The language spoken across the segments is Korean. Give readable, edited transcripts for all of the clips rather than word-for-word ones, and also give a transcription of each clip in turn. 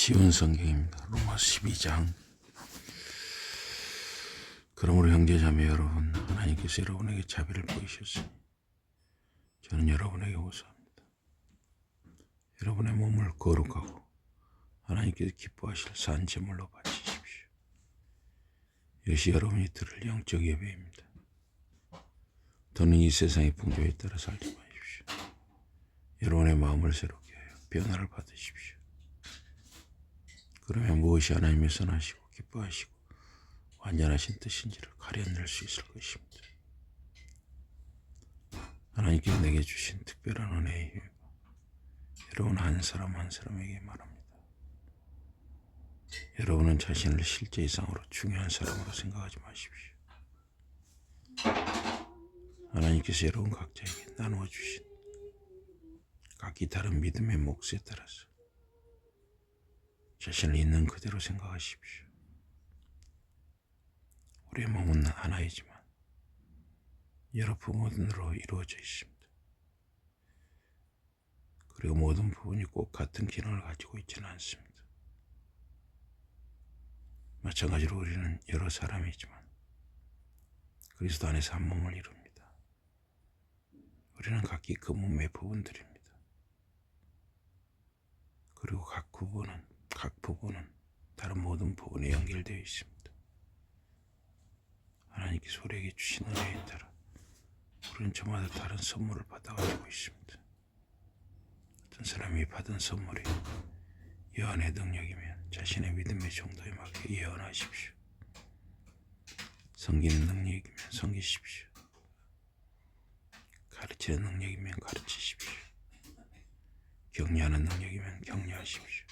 쉬운 성경입니다. 로마 12장. 그러므로 형제자매 여러분, 하나님께서 여러분에게 자비를 보이셨으니 저는 여러분에게 호소합니다. 여러분의 몸을 거룩하고 하나님께서 기뻐하실 산 제물로 바치십시오. 이것이 여러분이 들을 영적 예배입니다. 더는 이 세상의 풍조에 따라 살지 마십시오. 여러분의 마음을 새롭게 하여 변화를 받으십시오. 그러면 무엇이 하나님의 선하시고 기뻐하시고 완전하신 뜻인지를 가려낼 수 있을 것입니다. 하나님께서 내게 주신 특별한 은혜의 힘, 여러분 한 사람 한 사람에게 말합니다. 여러분은 자신을 실제 이상으로 중요한 사람으로 생각하지 마십시오. 하나님께서 여러분 각자에게 나누어 주신 각기 다른 믿음의 몫에 따라서 자신을 있는 그대로 생각하십시오. 우리의 몸은 하나이지만 여러 부분으로 이루어져 있습니다. 그리고 모든 부분이 꼭 같은 기능을 가지고 있지는 않습니다. 마찬가지로 우리는 여러 사람이지만 그리스도 안에서 한 몸을 이룹니다. 우리는 각기 그 몸의 부분들입니다. 그리고 각 부분은 다른 모든 부분에 연결되어 있습니다. 하나님께서 우리에게 주신 은혜에 따라 우리는 저마다 다른 선물을 받아가지고 있습니다. 어떤 사람이 받은 선물이 예언의 능력이면 자신의 믿음의 정도에 맞게 예언하십시오. 섬기는 능력이면 섬기십시오. 가르치는 능력이면 가르치십시오. 격려하는 능력이면 격려하십시오.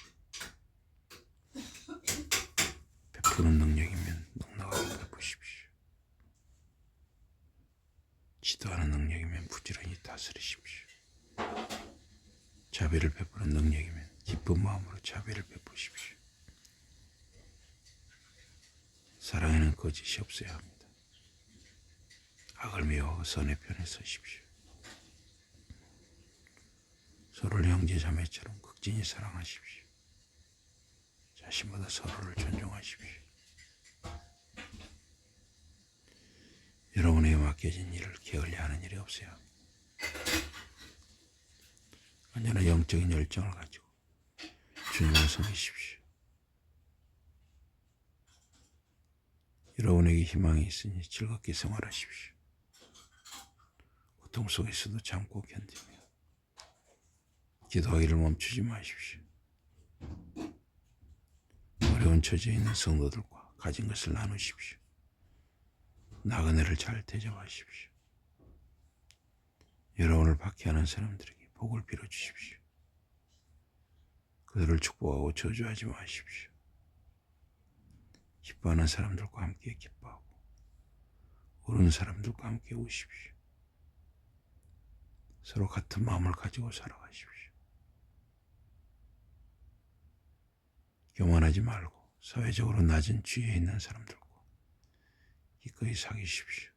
베푸는 능력이면 넉넉하게 베푸십시오. 지도하는 능력이면 부지런히 다스리십시오. 자비를 베푸는 능력이면 기쁜 마음으로 자비를 베푸십시오. 사랑에는 거짓이 없어야 합니다. 악을 미워하고 선의 편에 서십시오. 서로를 형제자매처럼 극진히 사랑하십시오. 자신보다 서로를 존중하십시오. 여러분에게 맡겨진 일을 게을리하는 일이 없어야 합니다. 언제나 영적인 열정을 가지고 주님을 섬기십시오. 여러분에게 희망이 있으니 즐겁게 생활하십시오. 고통 속에서도 참고 견디며 기도하기를 멈추지 마십시오. 어려운 처지에 있는 성도들과 가진 것을 나누십시오. 나그네를 잘 대접하십시오. 여러분을 박해하는 사람들에게 복을 빌어주십시오. 그들을 축복하고 저주하지 마십시오. 기뻐하는 사람들과 함께 기뻐하고 우는 사람들과 함께 우십시오. 서로 같은 마음을 가지고 살아가십시오. 교만하지 말고 사회적으로 낮은 지위에 있는 사람들과 기꺼이 사귀십시오.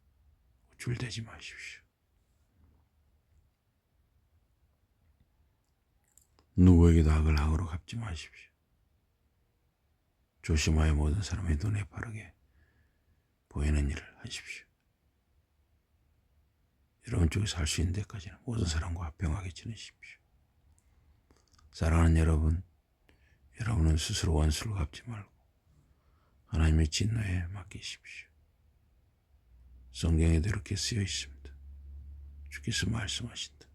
우쭐대지 마십시오. 누구에게도 악을 악으로 갚지 마십시오. 조심하여 모든 사람의 눈에 바르게 보이는 일을 하십시오. 여러분 쪽에서 할 수 있는 데까지는 모든 사람과 화평하게 지내십시오. 사랑하는 여러분은 스스로 원수를 갚지 말고 하나님의 진노에 맡기십시오. 성경에도 이렇게 쓰여 있습니다. 주께서 말씀하신다.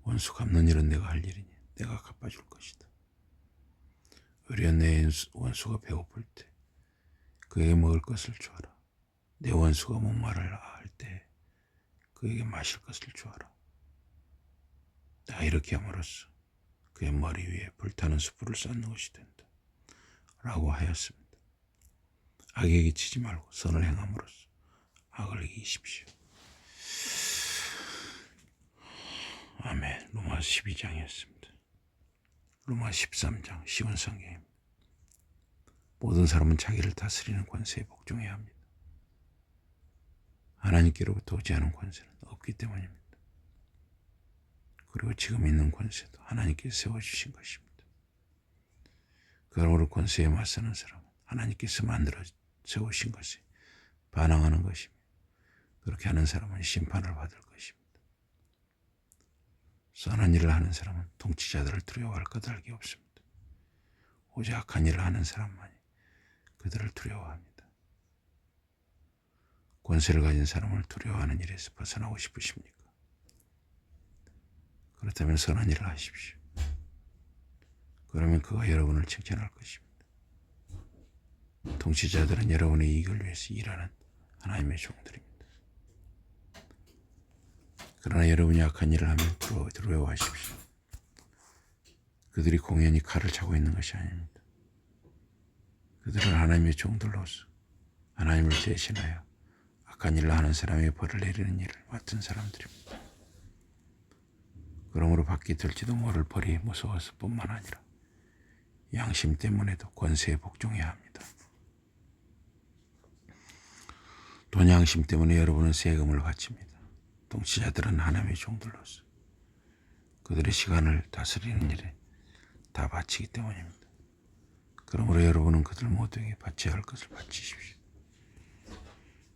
원수 갚는 일은 내가 할 일이니 내가 갚아줄 것이다. 의뢰한 내 원수가 배고플 때 그에게 먹을 것을 주어라. 내 원수가 목마르다 할 때 그에게 마실 것을 주어라. 내가 이렇게 함으로써 그의 머리 위에 불타는 숯불을 쌓는 것이 된다. 라고 하였습니다. 악에게 치지 말고 선을 행함으로써 악을 이기십시오. 아멘. 로마 12장이었습니다. 로마 13장 쉬운 성경입니다. 모든 사람은 자기를 다스리는 권세에 복종해야 합니다. 하나님께로부터 오지 않은 권세는 없기 때문입니다. 그리고 지금 있는 권세도 하나님께서 세워주신 것입니다. 그러므로 권세에 맞서는 사람은 하나님께서 만들어 세우신 것에 반항하는 것이며 그렇게 하는 사람은 심판을 받을 것입니다. 선한 일을 하는 사람은 통치자들을 두려워할 까닭이 없습니다. 오직 악한 일을 하는 사람만이 그들을 두려워합니다. 권세를 가진 사람을 두려워하는 일에서 벗어나고 싶으십니까? 그렇다면 선한 일을 하십시오. 그러면 그가 여러분을 칭찬할 것입니다. 통치자들은 여러분의 이익을 위해서 일하는 하나님의 종들입니다. 그러나 여러분이 악한 일을 하면 두려워하십시오. 그들이 공연히 칼을 차고 있는 것이 아닙니다. 그들은 하나님의 종들로서 하나님을 대신하여 악한 일을 하는 사람의 벌을 내리는 일을 맡은 사람들입니다. 그러므로 받게 될지도 모를 벌이 무서워서 뿐만 아니라 양심 때문에도 권세에 복종해야 합니다. 돈 양심 때문에 여러분은 세금을 바칩니다. 통치자들은 하나님의 종들로서 그들의 시간을 다스리는 일에 다 바치기 때문입니다. 그러므로 여러분은 그들 모두에게 바쳐야 할 것을 바치십시오.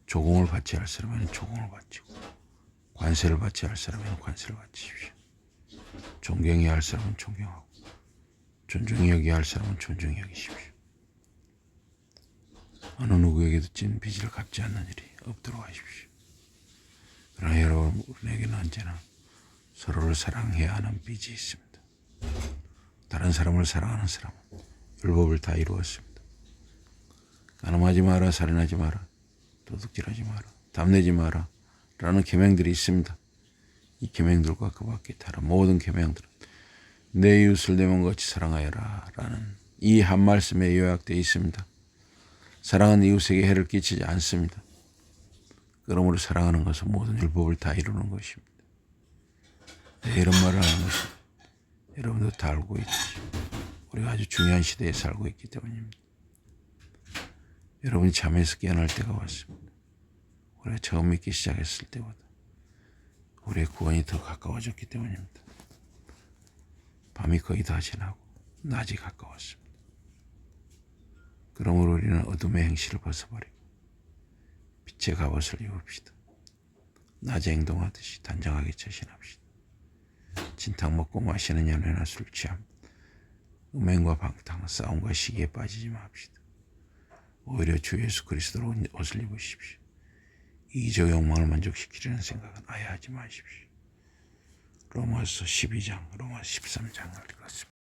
조공을 바쳐야 할 사람에는 조공을 바치고 관세를 바쳐야 할 사람에는 관세를 바치십시오. 존경해야 할 사람은 존경하고 존중히 여겨야 할 사람은 존중히 여기십시오. 어느 누구에게도 찐 빚을 갚지 않는 일이 없도록 하십시오. 그러나 여러분에게는 언제나 서로를 사랑해야 하는 빚이 있습니다. 다른 사람을 사랑하는 사람은 율법을 다 이루었습니다. 간음하지 마라, 살인하지 마라, 도둑질하지 마라, 담내지 마라 라는 계명들이 있습니다. 이 계명들과 그 밖에 다른 모든 계명들은 내 이웃을 내 몸같이 사랑하여라 라는 이 한 말씀에 요약되어 있습니다. 사랑은 이웃에게 해를 끼치지 않습니다. 그러므로 사랑하는 것은 모든 율법을 다 이루는 것입니다. 이런 말을 하는 것은 여러분도 다 알고 있지. 우리가 아주 중요한 시대에 살고 있기 때문입니다. 여러분이 잠에서 깨어날 때가 왔습니다. 우리가 처음 믿기 시작했을 때보다 우리의 구원이 더 가까워졌기 때문입니다. 밤이 거의 다 지나고 낮이 가까웠습니다. 그러므로 우리는 어둠의 행실을 벗어버리고 빛의 갑옷을 입읍시다. 낮에 행동하듯이 단정하게 처신합시다. 진탕 먹고 마시는 연회나 술 취함, 음행과 방탕, 싸움과 시기에 빠지지 맙시다. 오히려 주 예수 그리스도로 옷을 입으십시오. 이기적 욕망을 만족시키려는 생각은 아예 하지 마십시오. 로마서 12장, 로마서 13장을 읽었습니다.